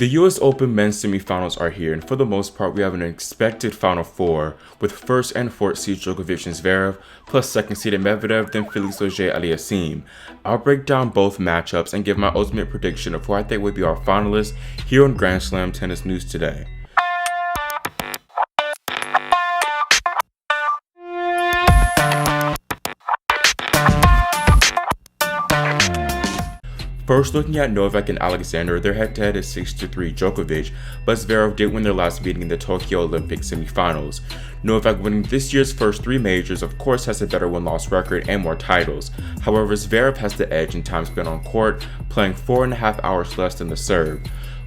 The US Open men's semifinals are here, and for the most part, we have an expected Final Four with first and fourth seed Djokovic and Zverev, plus second seeded Medvedev, then Felix Auger-Aliassime. I'll break down both matchups and give my ultimate prediction of who I think would be our finalists here on Grand Slam Tennis News today. First, looking at Novak and Alexander, their head-to-head is 6-3 Djokovic, but Zverev did win their last meeting in the Tokyo Olympic semifinals. Novak, winning this year's first three majors, of course has a better win-loss record and more titles. However, Zverev has the edge in time spent on court, playing 4.5 hours less than the serve.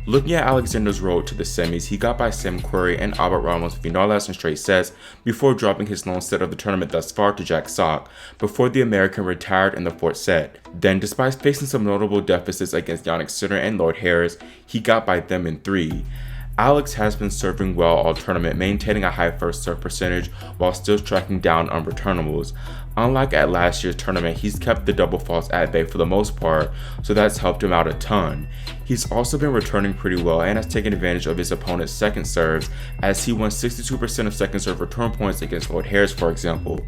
Looking at Alexander's road to the semis, he got by Sam Querrey and Albert Ramos finalists in straight sets before dropping his lone set of the tournament thus far to Jack Sock, before the American retired in the fourth set. Then, despite facing some notable deficits against Jannik Sinner and Lloyd Harris, he got by them in three. Alex has been serving well all tournament, maintaining a high first serve percentage while still tracking down unreturnables. Unlike at last year's tournament, he's kept the double faults at bay for the most part, so that's helped him out a ton. He's also been returning pretty well and has taken advantage of his opponent's second serves, as he won 62% of second serve return points against Lloyd Harris, for example.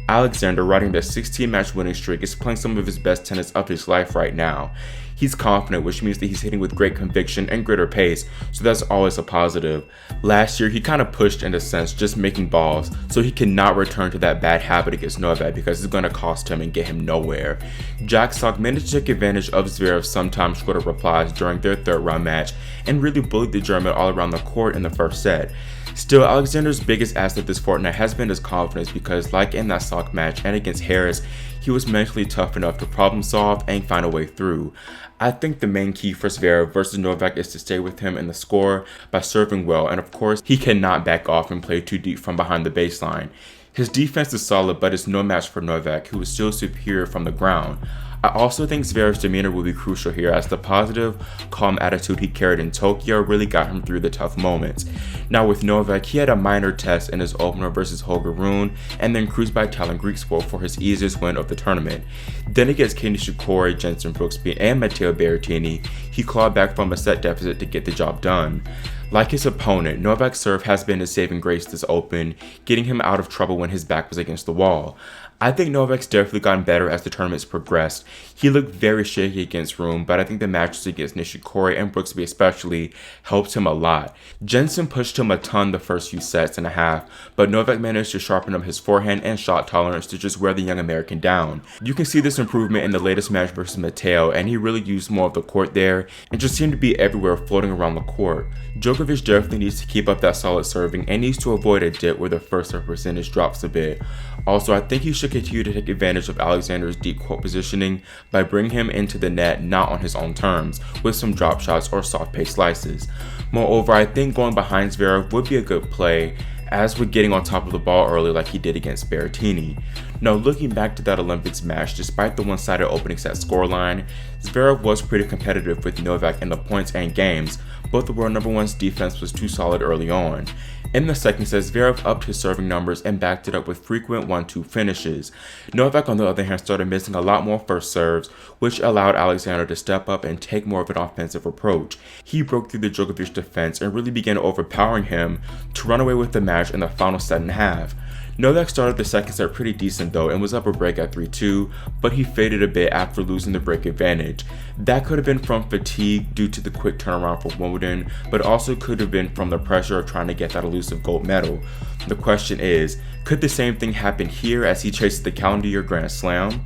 Alexander, riding the 16-match winning streak, is playing some of his best tennis of his life right now. He's confident, which means that he's hitting with great conviction and greater pace, so that's always a positive. Last year, he kind of pushed in a sense, just making balls, so he cannot return to that bad habit against Novak because it's going to cost him and get him nowhere. Jack Sock managed to take advantage of Zverev's sometimes shorter replies during their third round match and really bullied the German all around the court in the first set. Still, Alexander's biggest asset this fortnight has been his confidence because, like in that Sock match and against Harris, he was mentally tough enough to problem solve and find a way through. I think the main key for Zverev versus Novak is to stay with him in the score by serving well, and of course, he cannot back off and play too deep from behind the baseline. His defense is solid, but it's no match for Novak, who is still superior from the ground. I also think Zverev's demeanor will be crucial here, as the positive, calm attitude he carried in Tokyo really got him through the tough moments. Now with Novak, he had a minor test in his opener versus Holger Rune, and then cruised by Talon Griekspoor for his easiest win of the tournament. Then against Kenny Nishikori, Jenson Brooksby, and Matteo Berrettini, he clawed back from a set deficit to get the job done. Like his opponent, Novak's serve has been his saving grace this Open, getting him out of trouble when his back was against the wall. I think Novak's definitely gotten better as the tournament's progressed. He looked very shaky against Rune, but I think the matches against Nishikori and Brooksby especially helped him a lot. Jenson pushed him a ton the first few sets and a half, but Novak managed to sharpen up his forehand and shot tolerance to just wear the young American down. You can see this improvement in the latest match versus Matteo, and he really used more of the court there and just seemed to be everywhere floating around the court. Djokovic definitely needs to keep up that solid serving and needs to avoid a dip where the first serve percentage drops a bit. Also, I think he should continue to take advantage of Alexander's deep court positioning by bringing him into the net not on his own terms, with some drop shots or soft pace slices. Moreover, I think going behind Zverev would be a good play, as with getting on top of the ball early like he did against Berrettini. Now, looking back to that Olympics match, despite the one-sided opening set scoreline, Zverev was pretty competitive with Novak in the points and games, but the world number one's defense was too solid early on. In the second set, Zverev upped his serving numbers and backed it up with frequent 1-2 finishes. Novak, on the other hand, started missing a lot more first serves, which allowed Alexander to step up and take more of an offensive approach. He broke through the Djokovic defense and really began overpowering him to run away with the match in the final set and a half. Novak started the second set pretty decent though and was up a break at 3-2, but he faded a bit after losing the break advantage. That could have been from fatigue due to the quick turnaround for Wimbledon, but also could have been from the pressure of trying to get that elusive gold medal. The question is, could the same thing happen here as he chases the calendar year Grand Slam?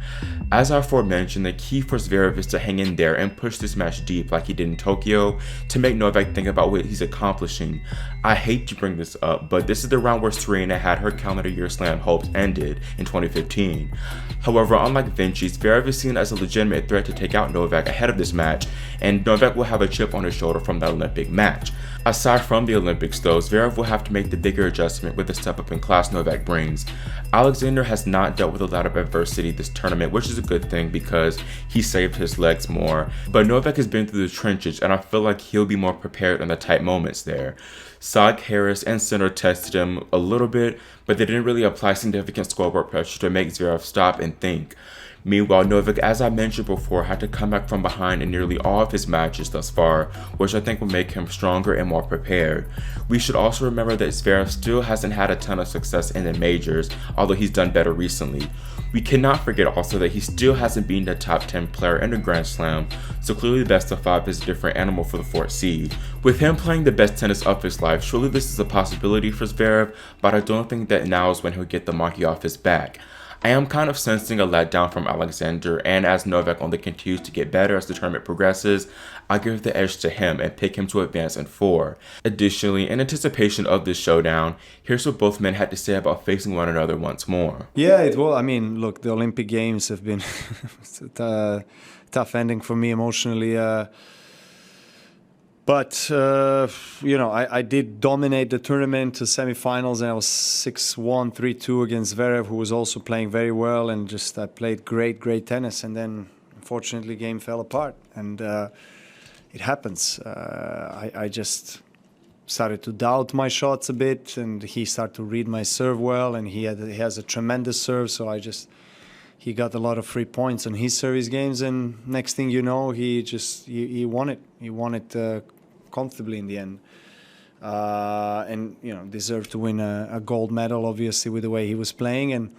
As I aforementioned, the key for Zverev is to hang in there and push this match deep like he did in Tokyo to make Novak think about what he's accomplishing. I hate to bring this up, but this is the round where Serena had her calendar year slam hopes ended in 2015. However, unlike Vinci, Zverev is seen as a legitimate threat to take out Novak ahead of this match, and Novak will have a chip on his shoulder from the Olympic match. Aside from the Olympics though, Zverev will have to make the bigger adjustment with the step up in class Novak brings. Alexander has not dealt with a lot of adversity this tournament, which is a good thing because he saved his legs more, but Novak has been through the trenches and I feel like he'll be more prepared in the tight moments there. Sock, Harris, and Sinner tested him a little bit, but they didn't really apply significant scoreboard pressure to make Zverev stop and think. Meanwhile, Novak, as I mentioned before, had to come back from behind in nearly all of his matches thus far, which I think will make him stronger and more prepared. We should also remember that Zverev still hasn't had a ton of success in the majors, although he's done better recently. We cannot forget also that he still hasn't been a top 10 player in a Grand Slam, so clearly the best of 5 is a different animal for the 4th seed. With him playing the best tennis of his life, surely this is a possibility for Zverev, but I don't think that now is when he'll get the monkey off his back. I am kind of sensing a letdown from Alexander, and as Novak only continues to get better as the tournament progresses, I'll give the edge to him and pick him to advance in 4. Additionally, in anticipation of this showdown, here's what both men had to say about facing one another once more. Yeah, it will. I mean, look, the Olympic Games have been a tough ending for me emotionally. But, I did dominate the tournament to semifinals, and I was 6-1, 3-2 against Zverev, who was also playing very well, and just I played great tennis. And then, unfortunately, game fell apart, and it happens. I just started to doubt my shots a bit, and he started to read my serve well, and he has a tremendous serve, so he got a lot of free points on his service games, and next thing you know, he won it. He won it comfortably in the end, and deserved to win a gold medal, obviously, with the way he was playing, and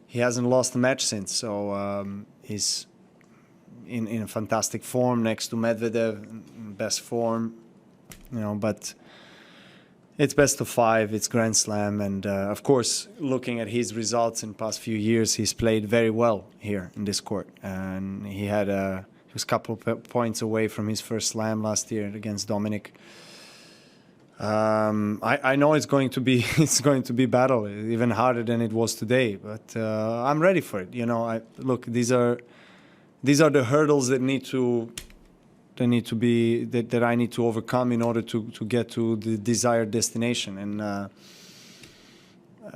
he hasn't lost a match since. So he's in a fantastic form next to Medvedev, best form, but. It's best of 5, it's Grand Slam, and of course, looking at his results in the past few years, he's played very well here in this court. And he was a couple of points away from his first slam last year against Dominic. I know it's going to be battle, even harder than it was today, but I'm ready for it. Look, these are the hurdles that that I need to overcome in order to get to the desired destination. And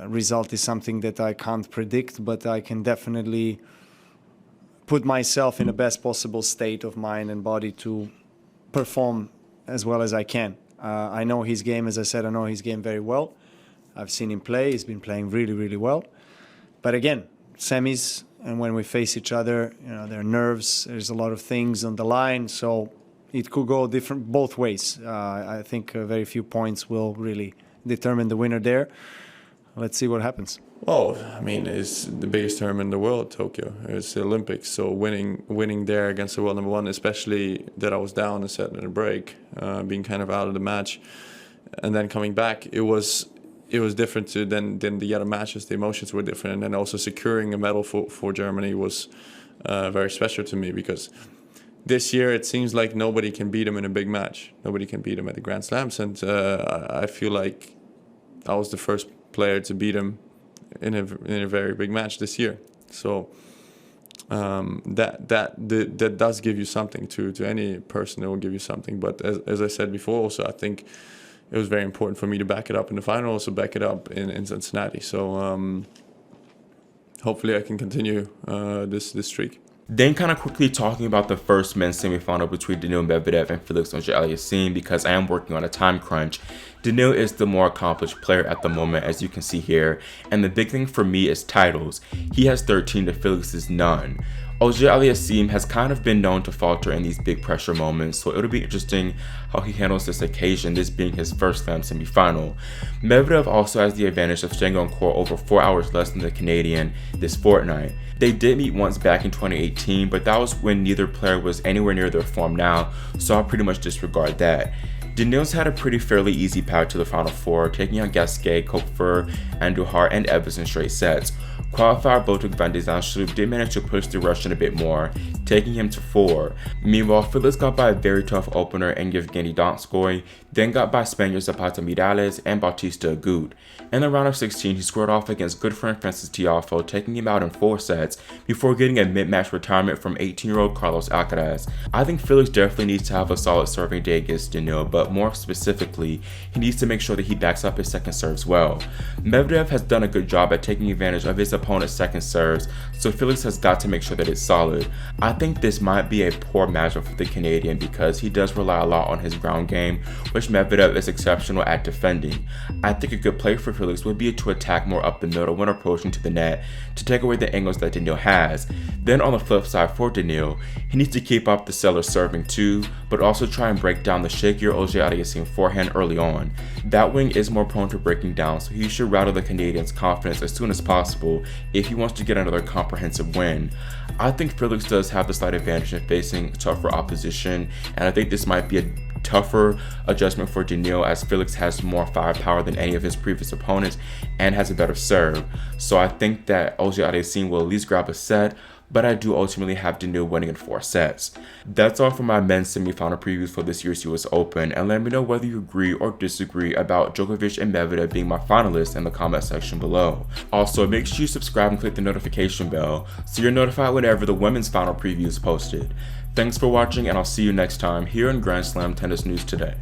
result is something that I can't predict, but I can definitely put myself in the best possible state of mind and body to perform as well as I can. I know his game, as I said, I know his game very well. I've seen him play. He's been playing really well. But again, semis, and when we face each other, there are nerves. There's a lot of things on the line, so it could go both ways. I think very few points will really determine the winner there. Let's see what happens. Well, I mean, it's the biggest tournament in the world, Tokyo. It's the Olympics, so winning there against the world number 1, especially that I was down a set in a break, being kind of out of the match, and then coming back, it was different than the other matches. The emotions were different, and then also securing a medal for Germany was very special to me, because this year it seems like nobody can beat them in a big match. Nobody can beat them at the Grand Slams, and I feel like I was the first player to beat him in a very big match this year. So that does give you something to any person. It will give you something. But as I said before, also I think it was very important for me to back it up in the final, also back it up in Cincinnati. So hopefully I can continue this streak. Then kind of quickly talking about the first men's semifinal between Daniil Medvedev and Felix Auger-Aliassime, because I am working on a time crunch. Daniil is the more accomplished player at the moment, as you can see here, and the big thing for me is titles. He has 13 to Felix's none. Auger-Aliassime has kind of been known to falter in these big pressure moments, so it'll be interesting how he handles this occasion, this being his first slam semifinal. Medvedev also has the advantage of staying on court over 4 hours less than the Canadian this fortnight. They did meet once back in 2018, but that was when neither player was anywhere near their form now, so I'll pretty much disregard that. Daniil's had a pretty fairly easy path to the Final Four, taking on Gasquet, Kopfer, Andujar, and Evans in straight sets. Qualifier Botic van de Zandschulp did manage to push the Russian a bit more, taking him to 4. Meanwhile, Felix got by a very tough opener in Yevgeny Donskoy, then got by Spaniards Zapata Miralles and Bautista Agut. In the round of 16, he squared off against good friend Francis Tiafoe, taking him out in 4 sets, before getting a mid-match retirement from 18-year-old Carlos Alcaraz. I think Felix definitely needs to have a solid serving day against Daniil, but more specifically, he needs to make sure that he backs up his second serves well. Medvedev has done a good job at taking advantage of his opponent's second serves, so Felix has got to make sure that it's solid. I think think this might be a poor matchup for the Canadian because he does rely a lot on his ground game, which Medvedev is exceptional at defending. I think a good play for Felix would be to attack more up the middle when approaching to the net to take away the angles that Daniil has. Then on the flip side for Daniil, he needs to keep up the Seller serving too, but also try and break down the shakier Auger-Aliassime forehand early on. That wing is more prone to breaking down, so he should rattle the Canadian's confidence as soon as possible if he wants to get another comprehensive win. I think Felix does have the slight advantage in facing tougher opposition, and I think this might be a tougher adjustment for Daniil as Felix has more firepower than any of his previous opponents and has a better serve. So I think that Auger-Aliassime will at least grab a set, but I do ultimately have Daniil winning in 4 sets. That's all for my men's semifinal previews for this year's US Open, and let me know whether you agree or disagree about Djokovic and Medvedev being my finalists in the comment section below. Also, make sure you subscribe and click the notification bell so you're notified whenever the women's final preview is posted. Thanks for watching, and I'll see you next time here in Grand Slam Tennis News Today.